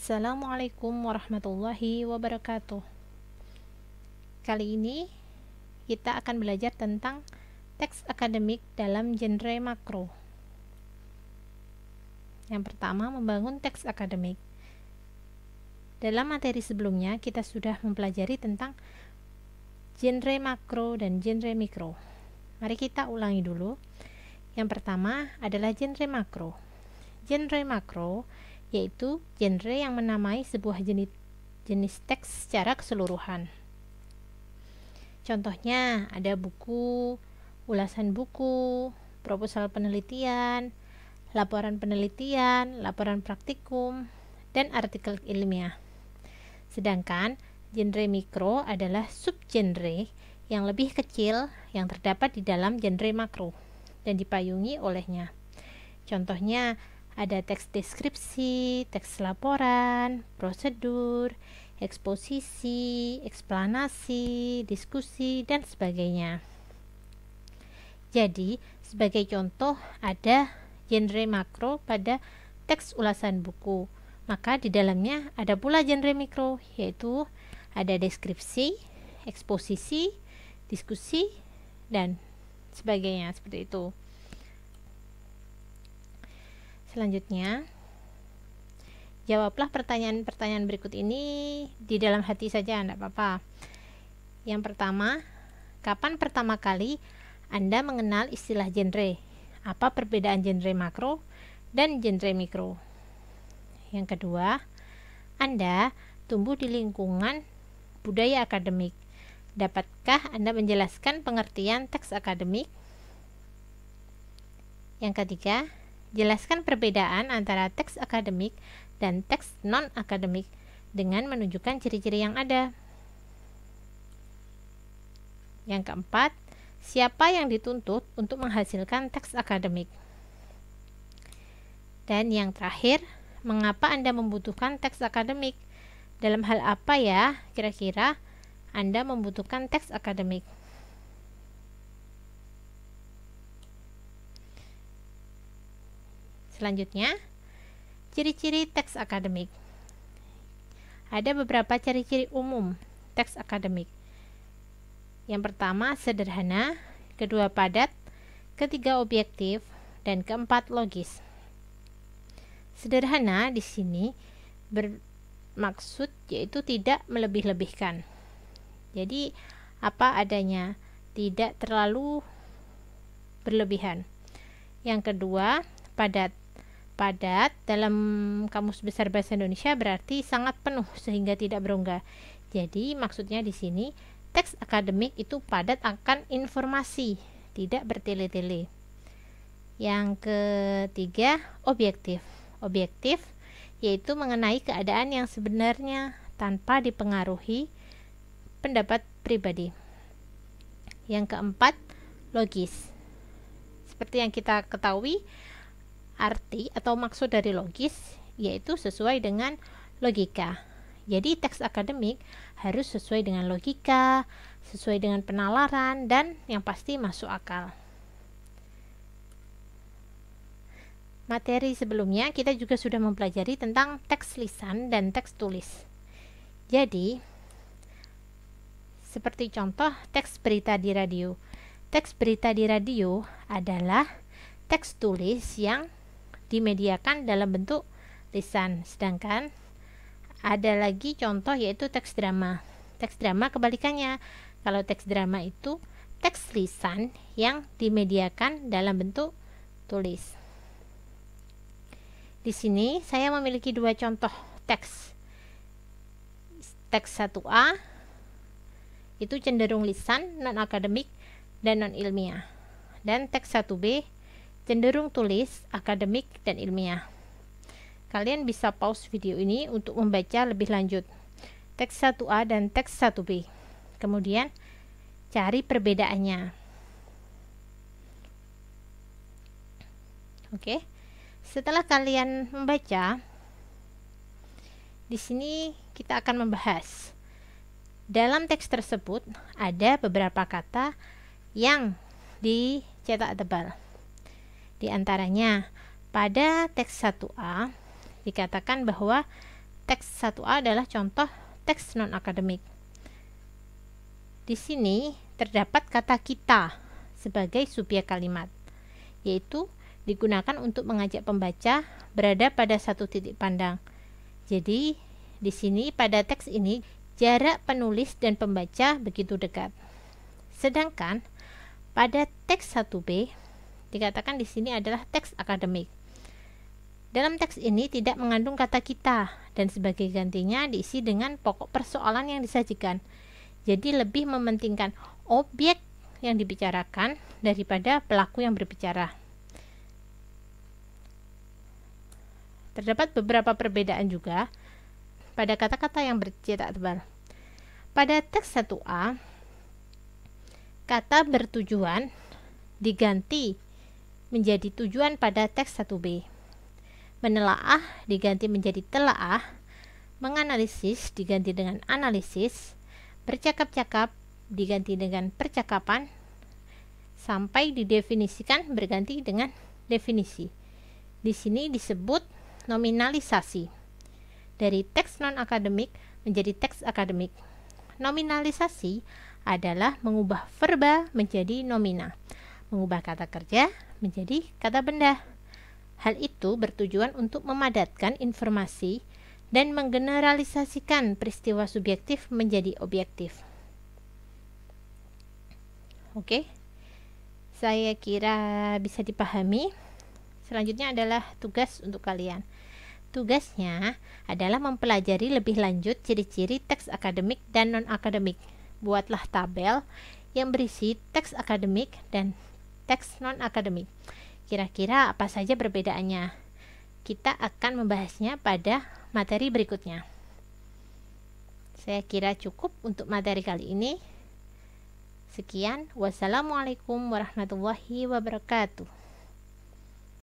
Assalamualaikum warahmatullahi wabarakatuh. Kali ini kita akan belajar tentang teks akademik dalam genre makro. Yang pertama, membangun teks akademik. Dalam materi sebelumnya kita sudah mempelajari tentang genre makro dan genre mikro. Mari kita ulangi dulu. Yang pertama adalah genre makro. Genre makro yaitu genre yang menamai sebuah jenis teks secara keseluruhan. Contohnya ada buku, ulasan buku, proposal penelitian, laporan penelitian, laporan praktikum, dan artikel ilmiah. Sedangkan genre mikro adalah subgenre yang lebih kecil yang terdapat di dalam genre makro dan dipayungi olehnya. Contohnya ada teks deskripsi, teks laporan, prosedur, eksposisi, eksplanasi, diskusi, dan sebagainya. Jadi, sebagai contoh ada genre makro pada teks ulasan buku. Maka di dalamnya ada pula genre mikro, yaitu ada deskripsi, eksposisi, diskusi, dan sebagainya, seperti itu. Selanjutnya, jawablah pertanyaan-pertanyaan berikut ini di dalam hati saja, tidak apa-apa. Yang pertama, kapan pertama kali Anda mengenal istilah genre? Apa perbedaan genre makro dan genre mikro? Yang kedua, Anda tumbuh di lingkungan budaya akademik. Dapatkah Anda menjelaskan pengertian teks akademik? Yang ketiga, jelaskan perbedaan antara teks akademik dan teks non-akademik dengan menunjukkan ciri-ciri yang ada. Yang keempat, siapa yang dituntut untuk menghasilkan teks akademik? Dan yang terakhir, mengapa Anda membutuhkan teks akademik? Dalam hal apa ya kira-kira Anda membutuhkan teks akademik? Selanjutnya, ciri-ciri teks akademik. Ada beberapa ciri-ciri umum teks akademik. Yang pertama, sederhana, kedua padat, ketiga objektif, dan keempat logis. Sederhana di sini bermaksud yaitu tidak melebih-lebihkan. Jadi, apa adanya, tidak terlalu berlebihan. Yang kedua, padat. Padat dalam Kamus Besar Bahasa Indonesia berarti sangat penuh sehingga tidak berongga. Jadi maksudnya di sini teks akademik itu padat akan informasi, tidak bertele-tele. Yang ketiga, objektif. Objektif yaitu mengenai keadaan yang sebenarnya tanpa dipengaruhi pendapat pribadi. Yang keempat, logis. Seperti yang kita ketahui, arti atau maksud dari logis yaitu sesuai dengan logika. Jadi teks akademik harus sesuai dengan logika, sesuai dengan penalaran, dan yang pasti masuk akal. Materi sebelumnya kita juga sudah mempelajari tentang teks lisan dan teks tulis. Jadi, seperti contoh teks berita di radio. Teks berita di radio adalah teks tulis yang dimediakan dalam bentuk lisan. Sedangkan ada lagi contoh yaitu teks drama. Teks drama kebalikannya. Kalau teks drama itu teks lisan yang dimediakan dalam bentuk tulis. Di sini saya memiliki dua contoh teks. Teks 1A itu cenderung lisan, non-akademik, dan non-ilmiah. Dan teks 1B cenderung tulis, akademik, dan ilmiah. Kalian bisa pause video ini untuk membaca lebih lanjut teks 1A dan teks 1B. Kemudian cari perbedaannya. Oke. Setelah kalian membaca, di sini kita akan membahas. Dalam teks tersebut ada beberapa kata yang dicetak tebal. Di antaranya, pada teks 1A dikatakan bahwa teks 1A adalah contoh teks non-akademik. Di sini terdapat kata kita sebagai subjek kalimat, yaitu digunakan untuk mengajak pembaca berada pada satu titik pandang. Jadi, di sini pada teks ini jarak penulis dan pembaca begitu dekat. Sedangkan pada teks 1B dikatakan di sini adalah teks akademik. Dalam teks ini tidak mengandung kata kita dan sebagai gantinya diisi dengan pokok persoalan yang disajikan. Jadi lebih mementingkan objek yang dibicarakan daripada pelaku yang berbicara. Terdapat beberapa perbedaan juga pada kata-kata yang bercetak tebal. Pada teks 1A, kata bertujuan diganti menjadi tujuan pada teks 1B. Menelaah diganti menjadi telaah, menganalisis diganti dengan analisis, bercakap-cakap diganti dengan percakapan, sampai didefinisikan berganti dengan definisi. Di sini disebut nominalisasi. Dari teks non-akademik menjadi teks akademik. Nominalisasi adalah mengubah verba menjadi nomina, mengubah kata kerja menjadi kata benda. Hal itu bertujuan untuk memadatkan informasi dan menggeneralisasikan peristiwa subjektif menjadi objektif. Oke, saya kira bisa dipahami. Selanjutnya adalah tugas untuk kalian. Tugasnya adalah mempelajari lebih lanjut ciri-ciri teks akademik dan non-akademik. Buatlah tabel yang berisi teks akademik dan teks non-akademik. Kira-kira apa saja perbedaannya? Kita akan membahasnya pada materi berikutnya. Saya kira cukup untuk materi kali ini. Sekian, wassalamualaikum warahmatullahi wabarakatuh.